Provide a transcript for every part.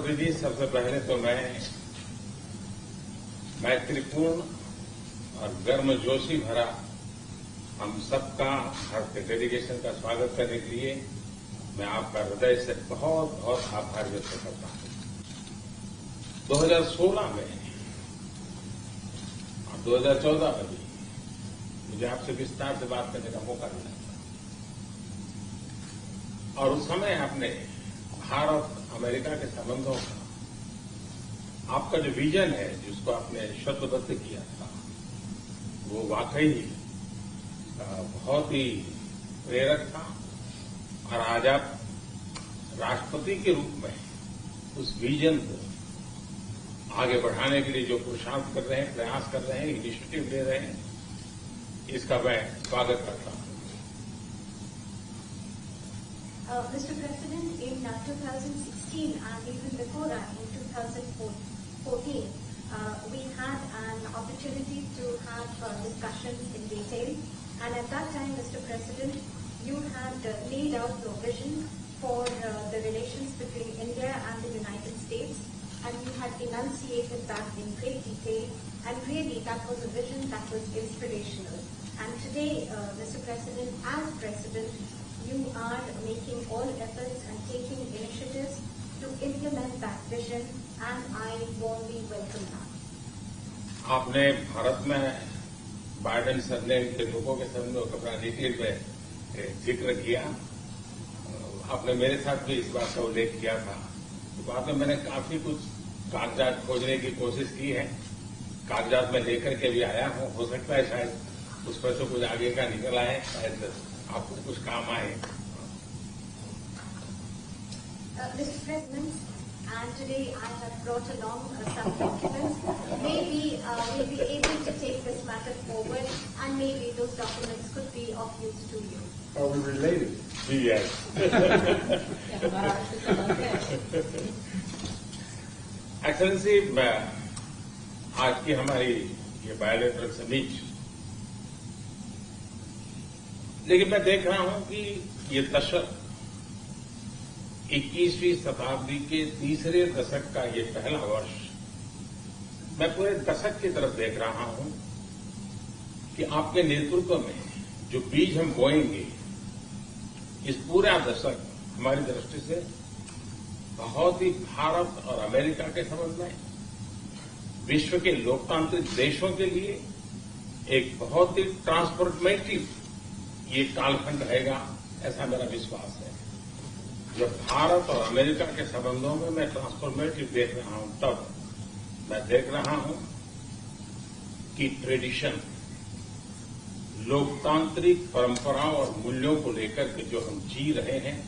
राष्ट्रपति जी, सबसे पहले तो मैं मैत्रीपूर्ण और गर्मजोशी भरा हम सबका भारतीय डेलीगेशन का स्वागत करने के लिए मैं आपका हृदय से बहुत बहुत आभार व्यक्त करता हूं। 2016 में और 2014 में भी मुझे आपसे विस्तार से बात करने का मौका मिला और उस समय आपने भारत अमेरिका के संबंधों का आपका जो विजन है, जिसको आपने शब्दबद्ध किया था, वो वाकई बहुत ही प्रेरक था। और आज आप राष्ट्रपति के रूप में उस विजन को आगे बढ़ाने के लिए जो पुरुषार्थ कर रहे हैं, प्रयास कर रहे हैं, इनिशिएटिव ले रहे हैं, इसका मैं स्वागत करता हूं। Mr. President, in 2016 and even before that, in 2014, we had an opportunity to have discussions in detail. And at that time, Mr. President, you had laid out your vision for the relations between India and the United States, and you had enunciated that in great detail. And really, that was a vision that was inspirational. And today, Mr. President, as President, you are making all efforts and taking initiatives to implement that vision, and I warmly welcome that. आपने भारत में Biden surname के लोगों के संबंधों का बड़ा detail में जिक्र किया। आपने मेरे साथ भी इस बात का उल्लेख किया था। तो बाद में मैंने काफी कुछ कागजात खोजने की कोशिश की है, कागजात में लेकर के भी आया हूं। हो सकता है शायद उस पर से कुछ आगे का निकल आए, शायद आपको कुछ काम आए। Mr. President, and today I have brought along some documents. Maybe we'll be able to take this matter forward, and maybe those documents could be of use to you. Are we related? Yes. Excellency, आज की हमारी ये bilateral summit, लेकिन मैं देख रहा हूं कि ये दशक 21वीं शताब्दी के तीसरे दशक का ये पहला वर्ष, मैं पूरे दशक की तरफ देख रहा हूं कि आपके नेतृत्व में जो बीज हम बोएंगे, इस पूरा दशक हमारी दृष्टि से बहुत ही भारत और अमेरिका के संबंध में, विश्व के लोकतांत्रिक देशों के लिए एक बहुत ही ट्रांसफॉर्मेटिव ये कालखंड रहेगा, ऐसा मेरा विश्वास है। जब भारत और अमेरिका के संबंधों में मैं ट्रांसफॉर्मेटिव देख रहा हूं, तब मैं देख रहा हूं कि ट्रेडिशन, लोकतांत्रिक परंपराओं और मूल्यों को लेकर के जो हम जी रहे हैं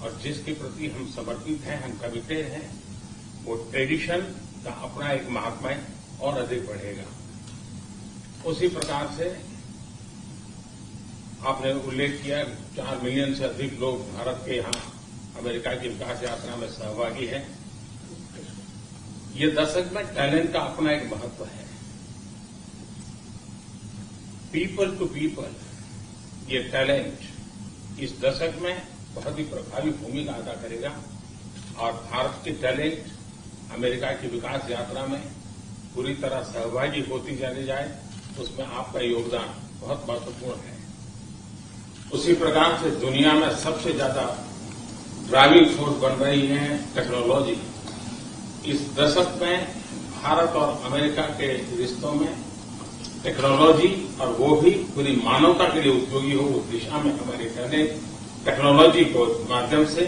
और जिसके प्रति हम समर्पित हैं, हम कमिटेड हैं, वो ट्रेडिशन का अपना एक महात्म्य और अधिक बढ़ेगा। उसी प्रकार से आपने उल्लेख किया 4 मिलियन से अधिक लोग भारत के यहां अमेरिका की विकास यात्रा में सहभागी हैं। ये दशक में टैलेंट का अपना एक महत्व है। पीपल टू पीपल ये टैलेंट इस दशक में बहुत ही प्रभावी भूमिका अदा करेगा और भारत की टैलेंट अमेरिका की विकास यात्रा में पूरी तरह सहभागी होती चली जाए, उसमें आपका योगदान बहुत महत्वपूर्ण है। उसी प्रकार से दुनिया में सबसे ज्यादा ड्राइविंग फोर्स बन रही है टेक्नोलॉजी। इस दशक में भारत और अमेरिका के रिश्तों में टेक्नोलॉजी, और वो भी पूरी मानवता के लिए उपयोगी हो, उस दिशा में अमेरिका ने टेक्नोलॉजी को माध्यम से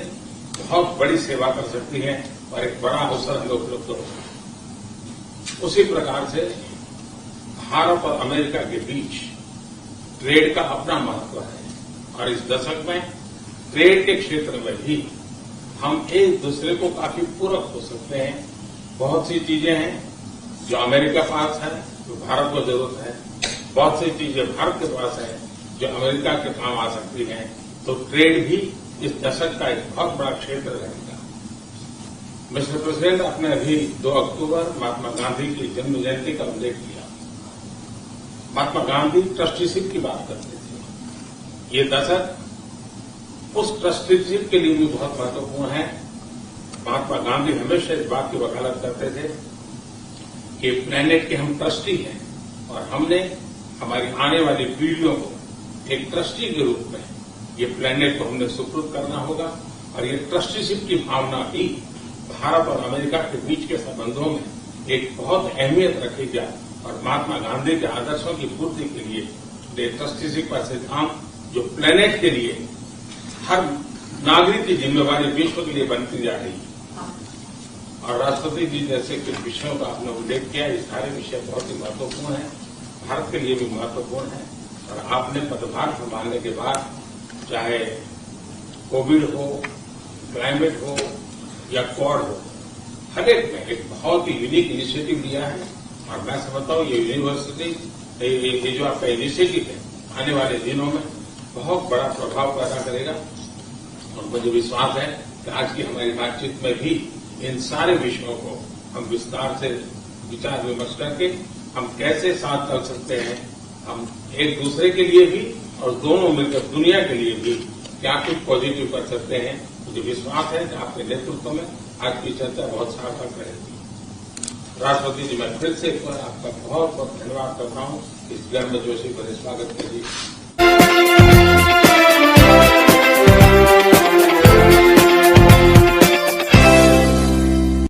बहुत बड़ी सेवा कर सकती है और एक बड़ा अवसर हमें उपलब्ध होगा। उसी प्रकार से भारत और अमेरिका के बीच ट्रेड का अपना महत्व है और इस दशक में ट्रेड के क्षेत्र में भी हम एक दूसरे को काफी पूरक हो सकते हैं। बहुत सी चीजें हैं जो अमेरिका पास है, जो भारत को जरूरत है, बहुत सी चीजें भारत के पास है जो अमेरिका के काम आ सकती हैं। तो ट्रेड भी इस दशक का एक बहुत बड़ा क्षेत्र रहेगा। मिस्टर प्रेसिडेंट, आपने अभी 2 अक्टूबर महात्मा गांधी की जन्म जयंती का उल्लेख किया। महात्मा गांधी ट्रस्टीशिप की बात करते थे। ये दशक उस ट्रस्टीशिप के लिए भी बहुत महत्वपूर्ण है महात्मा गांधी हमेशा इस बात की वकालत करते थे कि प्लेनेट के हम ट्रस्टी हैं और हमने हमारी आने वाली पीढ़ियों को एक ट्रस्टी के रूप में ये प्लेनेट को हमने सुपुर्द करना होगा और ये ट्रस्टीशिप की भावना ही भारत और अमेरिका के बीच के संबंधों में एक बहुत अहमियत रखेगी और महात्मा गांधी के आदर्शों की पूर्ति के लिए ये ट्रस्टीशिप का सिद्धांत जो प्लेनेट के लिए हर नागरिक की जिम्मेवारी विश्व के लिए बनती जा रही है। और राष्ट्रपति जी जैसे कुछ विषयों का आपने उल्लेख किया, ये सारे विषय बहुत ही महत्वपूर्ण हैं, भारत के लिए भी महत्वपूर्ण है। और आपने पदभार संभालने के बाद चाहे कोविड हो, क्लाइमेट हो या क्वाड हो, हर एक में एक बहुत ही यूनिक इनिशिएटिव लिया है और मैं समझता हूं ये यूनिवर्सिटी, ये जो आपका इनिशिएटिव है आने वाले दिनों में बहुत बड़ा प्रभाव पैदा करेगा। और मुझे विश्वास है कि आज की हमारी बातचीत में भी इन सारे विषयों को हम विस्तार से विचार विमर्श करके हम कैसे साथ चल सकते हैं, हम एक दूसरे के लिए भी और दोनों मिलकर दुनिया के लिए भी क्या कुछ पॉजिटिव कर सकते हैं। मुझे विश्वास है कि आपके नेतृत्व में आज की चर्चा बहुत सार्थक रहेगी। राष्ट्रपति जी, मैं फिर से एक बार आपका बहुत बहुत धन्यवाद करता हूं इस गर्मजोशी भरे स्वागत के लिए।